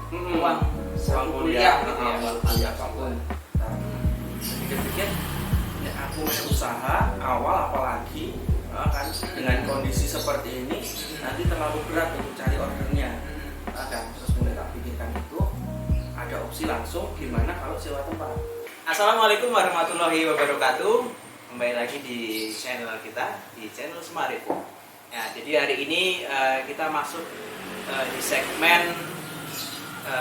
uang kuliah gitu ya, uang kuliah apapun. Pikir-pikir ya aku usaha awal apalagi kan dengan kondisi seperti ini nanti terlalu berat untuk cari ordernya kan. Terus mulai tak pikirkan itu ada opsi langsung gimana kalau sewa tempat. Assalamualaikum warahmatullahi wabarakatuh. Kembali lagi di channel kita, di channel Semarifu. Nah, jadi hari ini kita masuk di segmen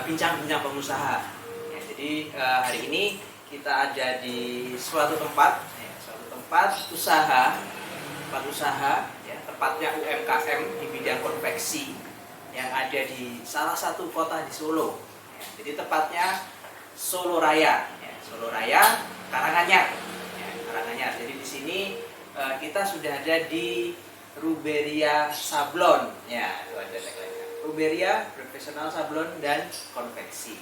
bincang-bincang pengusaha. Ya, jadi hari ini kita ada di suatu tempat usaha, ya, tepatnya UMKM di bidang konveksi yang ada di salah satu kota di Solo. Ya, jadi tepatnya Solo Raya, ya, Solo Raya, Karanganyar. Ya, Karanganyar. Jadi di sini kita sudah ada di Ruberia Sablon. Ya, itu ada tagline-nya. Ruberia Profesional Sablon dan Konveksi.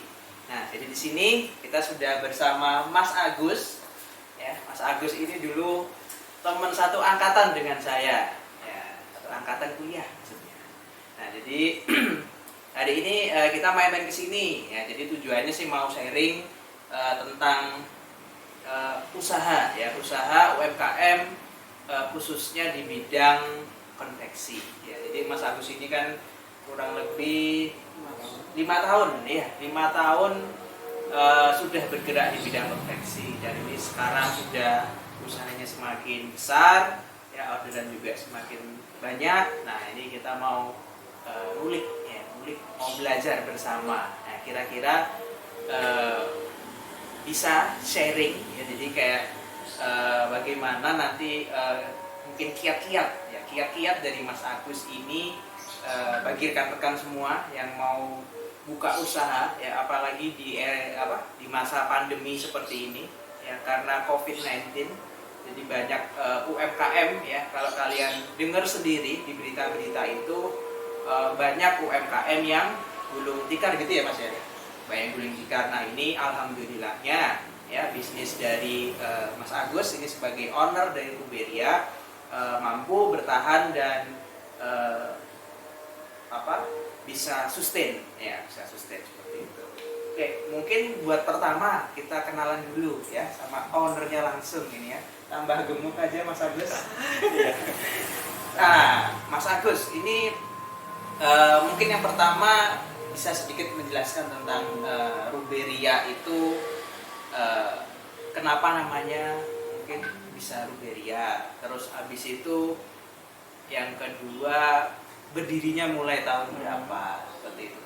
Nah, jadi di sini kita sudah bersama Mas Agus. Ya, Mas Agus ini dulu teman satu angkatan dengan saya. Ya, satu angkatan kuliah maksudnya. Nah, jadi hari ini kita main-main ke sini. Ya, jadi tujuannya sih mau sharing tentang usaha, ya, usaha UMKM khususnya di bidang konveksi. Ya, jadi Mas Agus ini kan kurang lebih 5 tahun, ya, 5 tahun sudah bergerak di bidang konveksi, dan ini sekarang sudah usahanya semakin besar, ya, orderan juga semakin banyak. Nah, ini kita mau ngulik, mau belajar bersama. Nah, kira-kira bisa sharing, ya, jadi kayak bagaimana nanti mungkin kiat-kiat dari Mas Agus ini bagi rekan-rekan semua yang mau buka usaha, ya, apalagi di masa pandemi seperti ini, ya, karena COVID-19. Jadi banyak UMKM, ya, kalau kalian dengar sendiri di berita-berita itu banyak UMKM yang gulung tikar gitu ya Mas ya. Banyak gulung tikar. Nah, ini alhamdulillahnya, ya, bisnis dari Mas Agus ini sebagai owner dari Ruberia mampu bertahan dan bisa sustain, ya, bisa sustain seperti itu. Oke, mungkin buat pertama kita kenalan dulu, ya, sama ownernya langsung ini, ya. Tambah gemuk aja Mas Agus. Nah, Mas Agus ini mungkin yang pertama bisa sedikit menjelaskan tentang Ruberia itu kenapa namanya mungkin bisa Ruberia, terus habis itu yang kedua berdirinya mulai tahun berapa, seperti itu.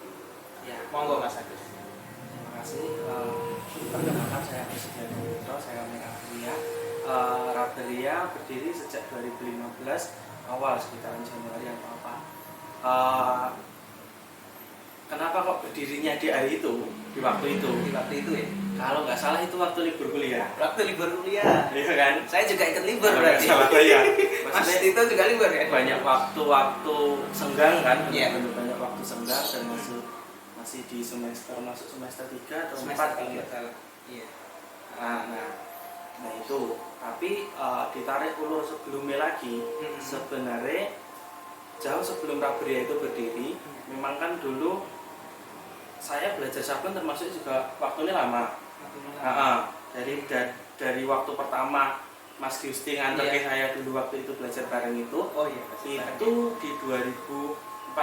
Ya, monggo Mas Agus. Terima kasih. Perkenalkan, saya Agus Putra, saya owner Ruberia. Ruberia berdiri sejak 2015 awal, sekitaran Januari atau apa. Kenapa kok berdirinya di hari itu, di waktu itu? Di waktu itu, ya. Kalau nggak salah itu waktu libur kuliah. Waktu libur kuliah. Iya kan? Saya juga ikut libur berarti. Salah ya. Mas itu juga libur ya? Banyak waktu senggang kan? Iya. Banyak waktu senggang dan masih di masuk semester 3 atau 4 kan? Iya. Nah itu. Tapi ditarik ulur sebelumnya lagi, sebenarnya jauh sebelum Ruberia itu berdiri, memang kan dulu saya belajar sablon termasuk juga waktunya lama. Dari waktu pertama Mas Gusti nganter ke saya dulu waktu itu belajar bareng itu. Oh iya, itu di 2014.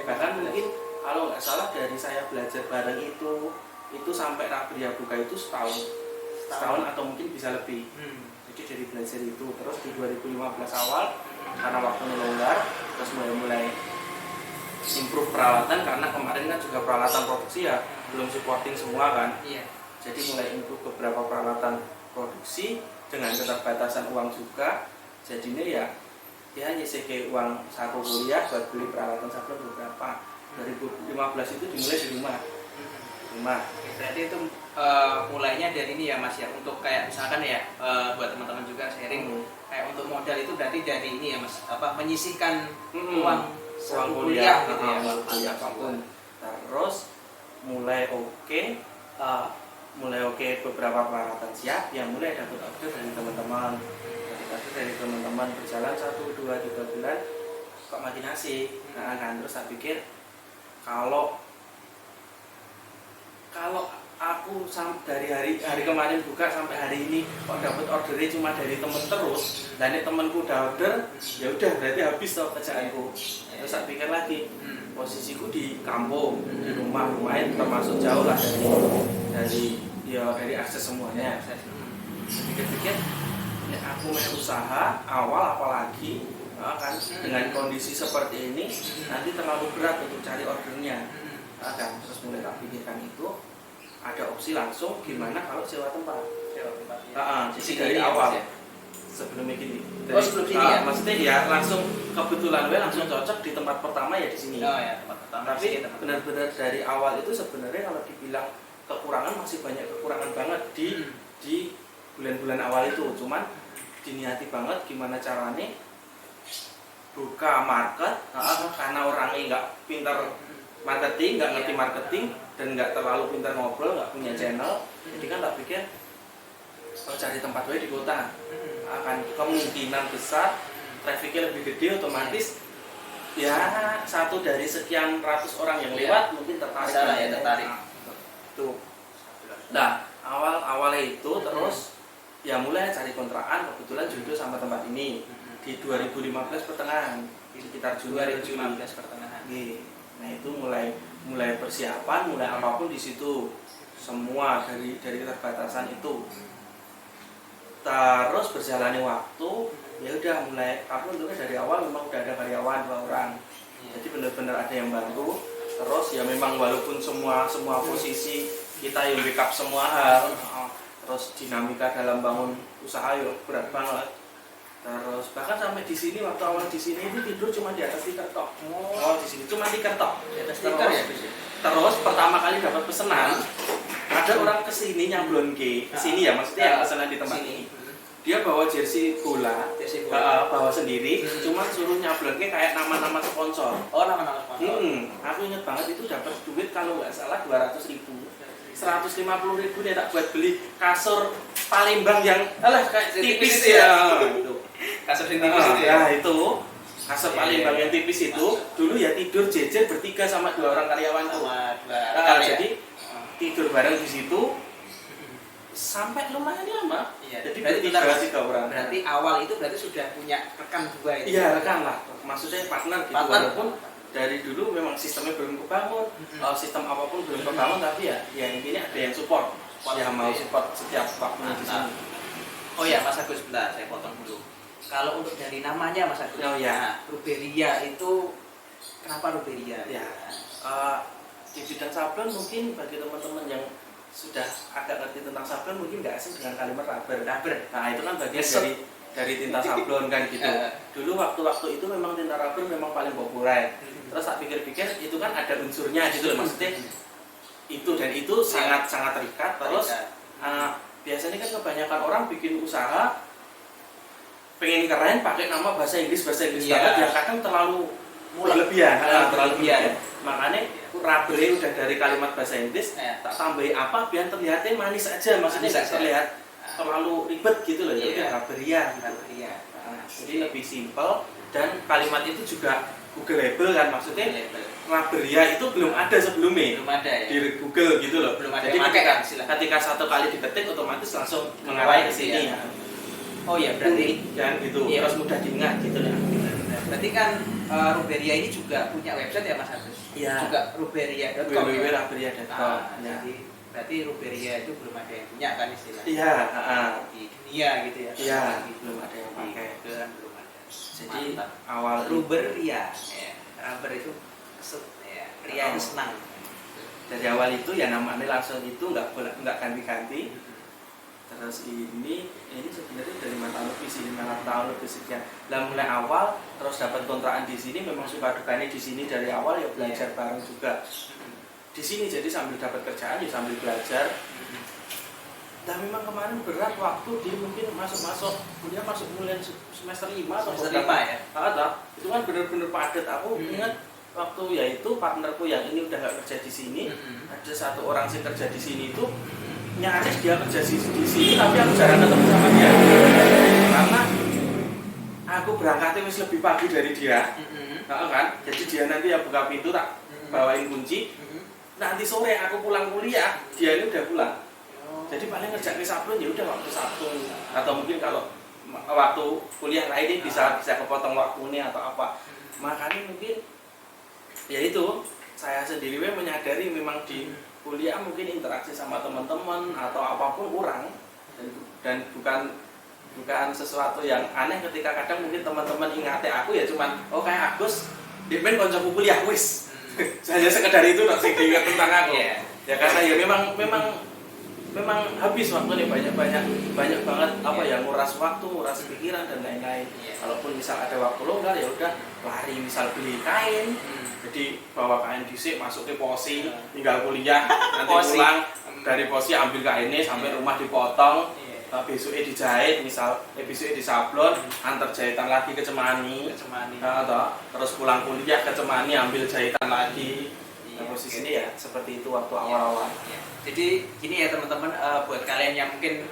Bahkan mungkin kalau nggak salah dari saya belajar bareng itu sampai Ruberia buka itu setahun atau mungkin bisa lebih. Jadi dari belajar itu terus di 2015 awal karena waktunya longgar terus mulai improve peralatan, karena kemarin kan juga peralatan produksi ya belum supporting semua kan. Iya. Jadi mulai improve beberapa peralatan produksi dengan keterbatasan uang juga. Jadinya ya nyisih ke uang saku kuliah buat beli peralatan sablon beberapa. 2015 itu dimulai di rumah. Berarti itu mulainya dari ini ya Mas ya, untuk kayak misalkan ya buat teman-teman juga sharing kayak untuk modal itu berarti dari ini ya Mas, menyisihkan uang kuliah gitu ya. Uang kuliah apapun. Terus mulai oke, beberapa peralatan siap, yang mulai dapat order dari teman-teman. Berjalan 1, 2, 3 bulan kok mati nasi. Nah kan terus saya pikir kalau kalau aku dari hari kemarin buka sampai hari ini kok dapat ordernya cuma dari temen terus, dan temenku udah order, ya udah berarti habis toh kerjaanku. Terus saya pikir lagi, posisiku di kampung, di rumahnya termasuk jauh lah dari akses semuanya. Pikir-pikir, ya aku mau usaha awal apalagi kan dengan kondisi seperti ini nanti terlalu berat untuk cari ordernya. Kan terus mulai tak pikirkan itu. Ada opsi langsung gimana kalau sewa tempat. Jadi dari awal sebelumnya gini. Sebelum sini ya. Maksudnya ya langsung kebetulan langsung cocok di tempat pertama ya di sini. Oh ya, tempat pertama. Tapi benar-benar dari awal itu sebenarnya kalau dibilang kekurangan masih banyak kekurangan banget di bulan-bulan awal itu. Cuman diniati banget gimana caranya buka market karena orangnya nggak pintar marketing, nggak ngerti marketing, dan nggak terlalu pintar ngobrol, nggak punya channel. Jadi kan tak pikir cari tempat di kota akan kemungkinan besar trafficnya lebih gede, otomatis ya satu dari sekian ratus orang yang lewat mungkin tertarik. Tuh. Nah awalnya itu terus ya mulai cari kontrakan, kebetulan jodoh sama tempat ini di 2015 pertengahan, sekitar Juli 2015 pertengahan. Nah itu mulai persiapan, mulai apapun di situ, semua dari keterbatasan itu. Terus berjalannya waktu, ya udah mulai aku untungnya dari awal memang udah ada karyawan 2 orang, jadi benar-benar ada yang bantu. Terus ya memang walaupun semua posisi kita yang backup semua hal, terus dinamika dalam bangun usaha yuk berat banget. Terus bahkan sampai di sini waktu awal di sini itu tidur cuma di atas tikar tok. Di sini cuma tikar tok. Di atas tikar ya. Terus pertama kali dapat pesanan, ada orang kesini nyablon ke sini ya, maksudnya yang pesanan di tempat ini. Dia bawa jersey bola, bawa sendiri, cuma suruh nyablon ke kayak nama-nama sponsor. Nama-nama sponsor. Aku inget banget itu dapat duit kalau nggak salah 200.000. 150.000 dia tak buat beli kasur Palembang yang kayak tipis ya. Itu. Kasur yang tipis itu ya. Nah itu kasur Palembang yang tipis itu dulu ya tidur jejer bertiga sama 2 orang karyawanku. Jadi tidur bareng di situ sampai lumayan lama. Jadi berarti 3 orang. Berarti awal itu berarti sudah punya rekan 2 itu. Iya, rekan lah. Maksudnya partner gitu. Walaupun dari dulu memang sistemnya belum kebangun, sistem apapun belum kebangun, tapi ya intinya ada yang support yang mau support setiap waktunya di sini. Oh ya Mas Agus, sebentar saya potong dulu. Kalau untuk dari namanya Mas Agus, Ruberia itu kenapa Ruberia? Ya, di bidang sablon mungkin bagi teman-teman yang sudah agak ngerti tentang sablon mungkin nggak asing dengan kalimat rubber. Nah itu kan bagian dari tinta sablon kan gitu. Dulu waktu-waktu itu memang tinta rubber memang paling populer. Terus tak pikir-pikir itu kan ada unsurnya gitu loh, maksudnya itu dan itu sangat terikat. Terus biasanya kan kebanyakan orang bikin usaha pengen keren pakai nama bahasa Inggris banget yang kadang terlalu berlebihan. Makanya rubbernya udah dari kalimat bahasa Inggris tak tambahin apa biar terlihatnya manis aja, maksudnya nggak terlihat terlalu ribet gitu loh. Jadi rubberia gitu. Jadi lebih simpel, dan kalimat itu juga Google label kan, maksudnya Rubberia itu belum ada sebelumnya. Belum ada ya? Di Google gitu loh. Belum ada. Jadi ketika 1 kali diketik otomatis langsung mengarah ke sini. Oh ya, berarti kan gitu. Terus mudah diingat gitu ya. Berarti kan Ruberia ini juga punya website ya Mas Agus? Iya. Juga ruberia.com. www.ruberia.com. Jadi berarti Ruberia itu belum ada yang punya kan istilahnya? Iya, di dunia gitu ya. Iya, belum ada yang pakai. Kan belum ada. Jadi awal Ruberia, rubber itu ria itu senang. Dari awal itu ya namanya langsung itu nggak ganti-ganti. Terus ini sebenarnya dari 5 tahun lebih sih, 5 tahun lebih sekian. Lah mulai awal terus dapat kontrakan di sini, memang suka dukanya di sini dari awal ya belajar bareng juga. Di sini jadi sambil dapat kerjaan ya sambil belajar. Dan memang kemarin berat waktu di mungkin masuk kuliah mulai semester 5 atau semester 5 ya. Itu kan benar-benar padat. Aku ingat waktu ya itu partnerku yang ini udah nggak kerja di sini, ada 1 orang sih kerja di sini itu nyaris dia kerja di sini tapi aku jarang ketemu sama dia karena aku berangkatnya wis lebih pagi dari dia. Kan jadi dia nanti ya buka pintu tak bawain kunci, nanti sore aku pulang kuliah, dia ini udah pulang. Jadi paling ngerjain sablon ya udah waktu Sabtu, atau mungkin kalau waktu kuliah lain bisa kepotong waktunya atau apa. Makanya mungkin ya itu saya sendiri menyadari memang di kuliah mungkin interaksi sama teman-teman atau apapun kurang, dan bukan sesuatu yang aneh ketika kadang mungkin teman-teman ingati aku ya cuman kayak Agus dia main koncoku kuliah wis. Hanya sekedar itu sing diingat tentang aku. Ya karena ya memang habis waktunya banyak banget apa ya, nguras waktu, nguras pikiran dan lain-lain. Kalaupun misal ada waktu longgar ya udah lari misal beli kain. Jadi bawa kain disik masuk ke posi, tinggal kuliah, nanti pulang dari posi ambil kainnya sampai rumah dipotong, besoknya dijahit, besoknya disablon, antar jahitan lagi ke Cemani. Terus pulang kuliah ke Cemani ambil jahitan lagi. Posisinya ya seperti itu waktu awal-awal. Jadi gini ya teman-teman, buat kalian yang mungkin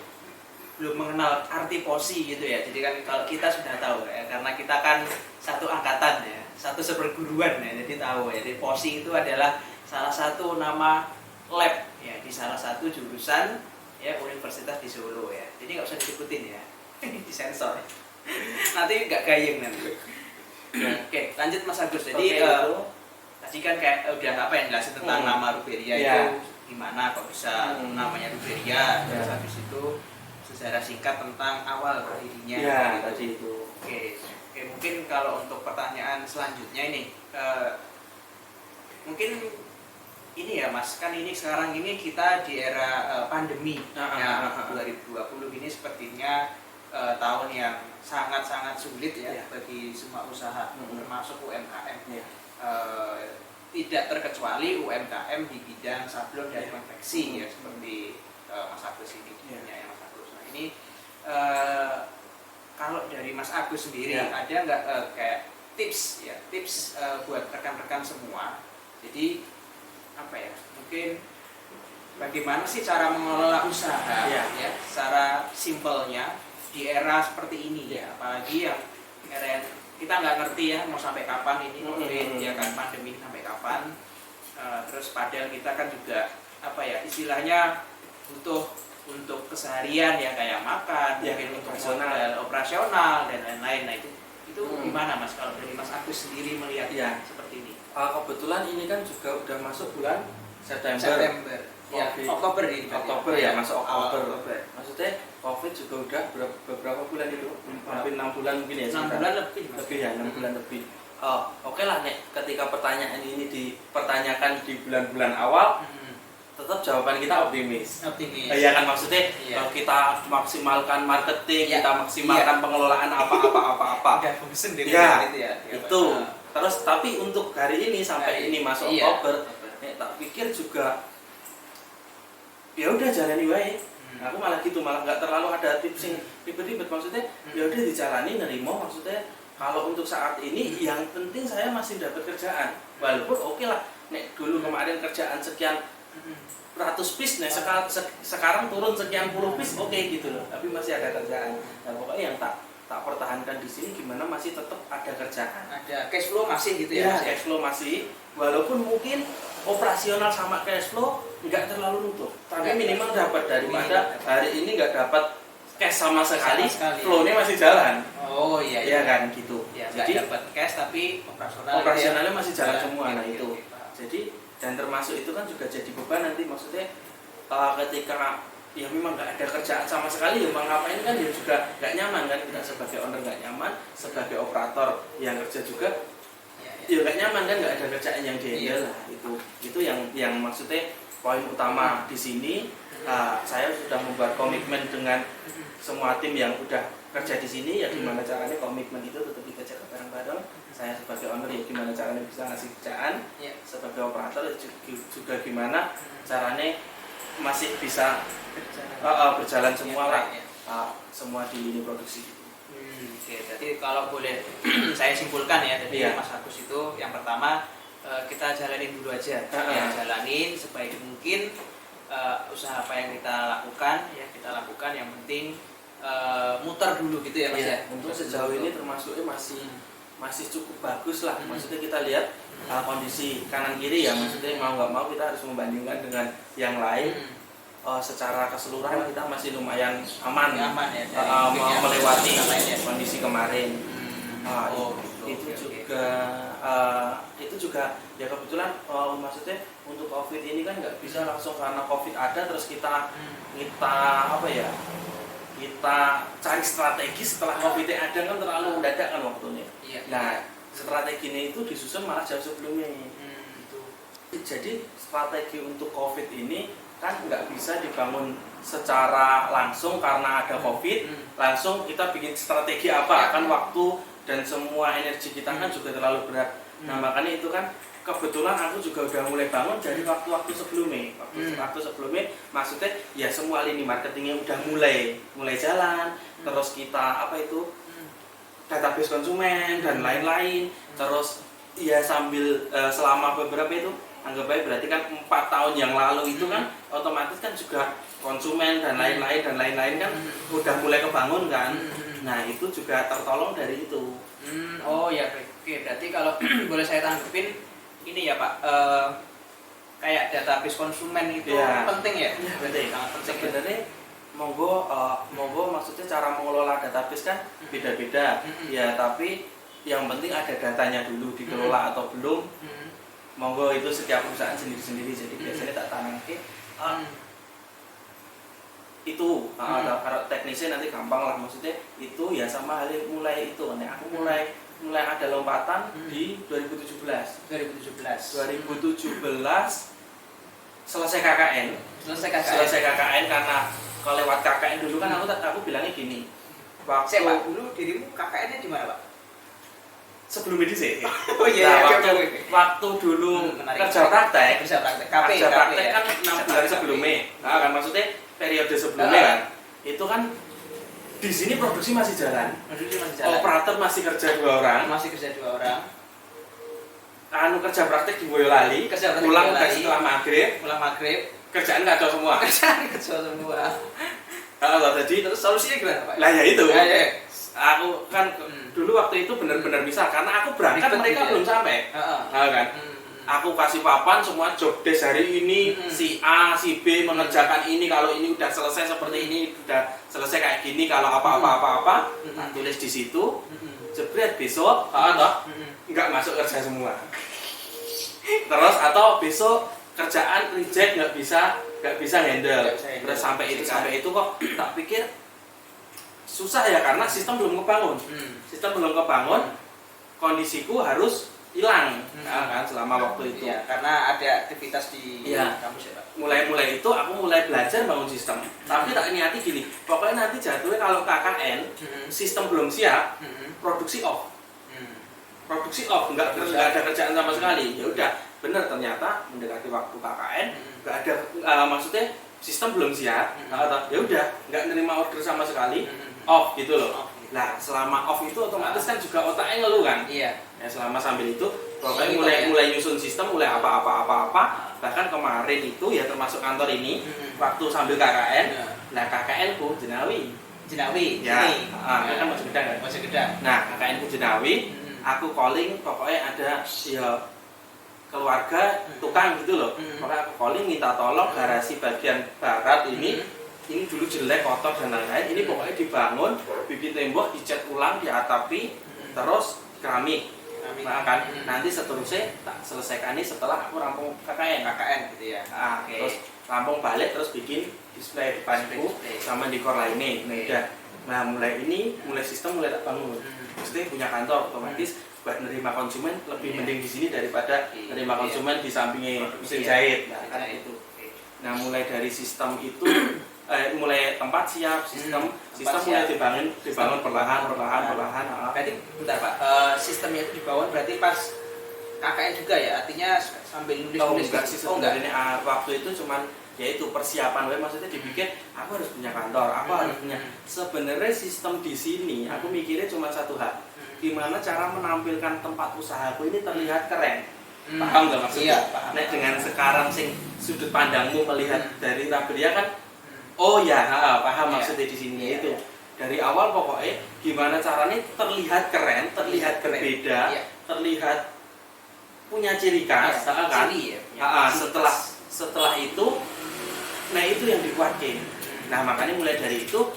belum mengenal arti posi gitu ya. Jadi kan kalau kita sudah tahu ya, karena kita kan satu angkatan ya, satu seperguruan ya, jadi tahu ya. Jadi posi itu adalah salah satu nama lab ya di salah satu jurusan ya Universitas di Solo ya. Jadi nggak usah disebutin ya, disensor. Nanti nggak gayeng nanti. Oke, lanjut Mas Agus. Jadi tadi kan kayak udah apa yang jelasin tentang nama Ruberia itu gimana kok bisa namanya Ruberia, terus habis itu sejarah singkat tentang awal berdirinya. Ya, tadi itu. Oke, mungkin kalau untuk pertanyaan selanjutnya ini, mungkin ini ya Mas, kan ini sekarang ini kita di era pandemi, 2020 ini sepertinya tahun yang sangat-sangat sulit ya bagi semua usaha, termasuk UMKM. Tidak terkecuali UMKM di bidang sablon dan konveksi ya, seperti Mas Agus ini punya ya Mas Agus. Nah ini kalau dari Mas Agus sendiri ada nggak kayak tips buat rekan-rekan semua? Jadi apa ya, mungkin bagaimana sih cara mengelola usaha ya secara simpelnya di era seperti ini ya, apalagi yang era kita nggak ngerti ya mau sampai kapan ini COVID ya kan, pandemi sampai kapan. Terus padahal kita kan juga apa ya istilahnya butuh untuk keseharian ya, kayak makan, mungkin untuk operasional dan lain-lain. Nah itu gimana Mas kalau dari Mas Agus sendiri melihat seperti ini? Kebetulan ini kan juga udah masuk bulan September. Ya, Oktober ya, masuk Oktober. Maksudnya COVID juga udah beberapa bulan itu, hampir 6 bulan mungkin ya. 6 bulan lebih. Lebih ya, 6 bulan lebih. Oke lah Nek, ketika pertanyaan ini dipertanyakan di bulan-bulan awal, tetap jawaban kita optimis. Ya kan, maksudnya kita maksimalkan marketing, kita maksimalkan pengelolaan apa-apa. Itu. Terus tapi untuk hari ini sampai ini masuk Oktober, tak pikir juga ya udah jalani wae. Aku malah gitu, malah nggak terlalu ada tips yang ribet-ribet. Maksudnya ya udah dijalani, nerimo. Maksudnya kalau untuk saat ini yang penting saya masih dapat kerjaan. Walaupun oke lah, nek dulu kemarin kerjaan sekian ratus piece, nih sekarang turun sekian puluh piece, oke gitu loh. Tapi masih ada kerjaan. Nah pokoknya yang tak pertahankan di sini gimana masih tetap ada kerjaan. Ada cash flow masih gitu ya? Cash flow masih. Walaupun mungkin operasional sama cash flow nggak terlalu nutup, tapi minimal dapat daripada hari ini nggak dapat cash sama sekali. Flow-nya masih jalan. Oh iya kan gitu. Ya, jadi dapat cash tapi operasionalnya masih jalan semua. Nah itu. Jadi dan termasuk itu kan juga jadi beban nanti, maksudnya ketika ya memang nggak ada kerjaan sama sekali, ya mau ngapain kan ya juga nggak nyaman kan, kita sebagai owner nggak nyaman, sebagai operator yang kerja juga ya nggak nyaman kan, nggak ada kerjaan yang dihandle lah. Itu yang maksudnya poin utama di sini. Saya sudah membuat komitmen dengan semua tim yang udah kerja di sini, ya gimana caranya komitmen itu tetap kita jaga bareng-bareng. Saya sebagai owner ya gimana caranya bisa ngasih kerjaan, sebagai operator juga gimana caranya masih bisa berjalan semua lah, semua di ini produksi. Oke, jadi kalau boleh saya simpulkan ya, jadi Mas Agus itu yang pertama kita jalanin dulu aja, jalanin sebaik mungkin usaha apa yang kita lakukan, yang penting muter dulu gitu ya Mas ya. Untuk sejauh ini termasuknya masih masih cukup bagus lah. Maksudnya kita lihat kondisi kanan kiri ya, maksudnya mau nggak mau kita harus membandingkan dengan yang lain. Secara keseluruhan kita masih lumayan aman ya, melewati kondisi kemarin. Itu juga ya kebetulan maksudnya untuk COVID ini kan nggak bisa langsung karena COVID ada terus kita apa ya, kita cari strategi setelah COVID ada kan terlalu mendadak kan waktunya. Nah strateginya itu disusun malah jauh sebelumnya. Jadi strategi untuk COVID ini kan nggak bisa dibangun secara langsung karena ada COVID, langsung kita bikin strategi apa, kan waktu dan semua energi kita kan juga terlalu berat. Nah makanya itu kan kebetulan aku juga udah mulai bangun dari waktu-waktu sebelumnya. Waktu sebelumnya maksudnya ya semua lini marketingnya udah mulai jalan, terus kita apa itu database konsumen dan lain-lain, terus ya sambil selama beberapa itu anggap baik berarti kan 4 tahun yang lalu itu kan otomatis kan juga konsumen dan lain-lain kan udah mulai kebangun kan. Nah itu juga tertolong dari itu. Oh ya, oke, berarti kalau boleh saya tanggepin ini ya Pak, kayak database konsumen itu penting ya? Penting, sangat penting. Sebenarnya monggo maksudnya cara mengelola database kan beda-beda. Ya tapi yang penting ada datanya dulu dikelola atau belum. Monggo itu setiap perusahaan sendiri-sendiri, jadi biasanya tak tanamke itu kalau teknisnya nanti gampang lah, maksudnya itu ya sama halnya mulai itu. Nah, aku mulai ada lompatan di 2017 selesai KKN karena kalau lewat KKN dulu kan aku bilangnya gini, Pak, dulu dirimu KKN-nya di mana Pak? Sebelum ini sih. Oh iya, waktu dulu kerja praktek kan 6 bulan sebelumnya. Nah, kan maksudnya periode sebelumnya kan. Itu kan di sini produksi masih jalan. Operator masih kerja 2 orang. Kerja praktek di Boyolali. Pulang setelah maghrib. Kerjaan kacau semua. Jadi terus solusinya gimana Pak? Lah ya itu. Aku kan dulu waktu itu benar-benar bisa karena aku berangkat mereka belum sampai. Kan? Aku kasih papan semua job desk hari ini, si A, si B mengerjakan ini, kalau ini udah selesai seperti ini, udah selesai kayak gini, kalau apa-apa tak tulis di situ. Jebret besok nggak masuk kerja semua. Terus atau besok kerjaan reject nggak bisa handle. Terus sampai itu kok tak pikir susah ya karena sistem belum kebangun. Kondisiku harus hilang kan selama waktu itu. Ya, karena ada aktivitas di kampus ya Pak. Mulai itu aku mulai belajar bangun sistem. Tapi tak niati gini, pokoknya nanti jadwalnya kalau KKN sistem belum siap, produksi off. Nggak ada kerjaan sama sekali. Ya udah, bener ternyata mendekati waktu KKN nggak ada maksudnya sistem belum siap. Ya udah, nggak nerima order sama sekali. Off gitu loh. Nah selama off itu otomatis kan juga otaknya ngeluh kan. Iya. Ya selama sambil itu pokoknya mulai nyusun sistem, mulai apa. Bahkan kemarin itu ya termasuk kantor ini waktu sambil KKN. Nah KKN ku Jenawi. Ya. Kan masih Gedang. Nah KKN ku Jenawi. Aku calling pokoknya ada ya keluarga tukang gitu loh. Pokoknya aku calling minta tolong garasi bagian barat ini dulu jelek, kotor dan lain-lain. Ini pokoknya dibangun, bikin tembok, dicat ulang, diatapi, terus keramik. Nah, kan nanti seterusnya tak selesaikan ini setelah aku rampung KKN gitu ya. Terus rampung balik, terus bikin display depanku sama dekor lainnya. Udah. Nah mulai sistem mulai tak bangun. Maksudnya punya kantor otomatis buat nerima konsumen lebih mending di sini daripada nerima konsumen di sampingnya mesin jahit. Nah, kan itu. Nah mulai dari sistem itu mulai tempat siap, sistem mulai dibangun perlahan. Berarti bentar Pak, sistemnya itu dibangun berarti pas KKN juga ya, artinya sambil nulis. Enggak. Waktu itu cuman yaitu persiapan, maksudnya dibikin aku harus punya kantor, aku harus punya. Sebenarnya sistem di sini aku mikirnya cuma satu hal, gimana cara menampilkan tempat usahaku ini terlihat keren. Paham nggak maksudnya? Iya, paham. Nah dengan sekarang sudut pandangmu melihat dari Rabelia kan. Oh ya, paham maksudnya di sini itu. dari awal pokoknya gimana caranya terlihat keren, terlihat berbeda, terlihat punya ciri khas, kan? Ciri, Setelah itu, nah itu yang dikuatin. Nah makanya mulai dari itu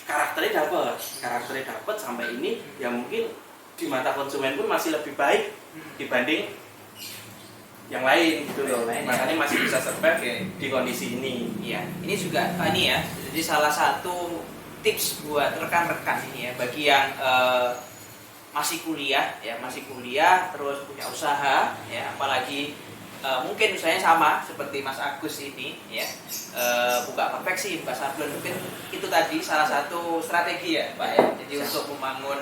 karakternya dapat sampai ini ya mungkin di mata konsumen pun masih lebih baik dibanding yang lain gitu loh. Makanya masih bisa survive di kondisi ini. Iya, ini juga ini ya. Jadi salah satu tips buat rekan-rekan ini ya bagi yang masih kuliah terus punya usaha ya, apalagi mungkin usahanya sama seperti Mas Agus ini ya, buka konveksi, buka sablon, mungkin itu tadi salah satu strategi ya Pak ya. Jadi untuk membangun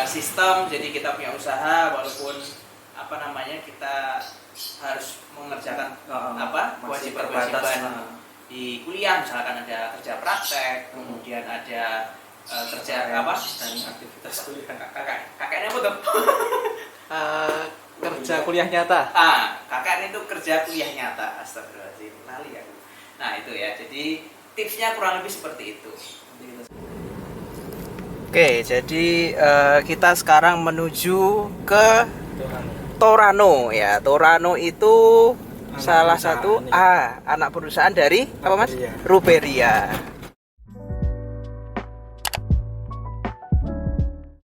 sistem, jadi kita punya usaha walaupun kita harus mengerjakan kewajiban di kuliah, misalkan ada kerja praktek, kemudian ada kerja dan aktivitas kuliah. Kakaknya apa tuh? Kerja kuliah nyata. Kakaknya itu kerja kuliah nyata. Astagfirullahaladzim, lali aku. Nah itu ya, jadi tipsnya kurang lebih seperti itu. Oke, jadi kita sekarang menuju ke Torano ya. Torano itu salah satu anak perusahaan dari apa Mas? Ruberia.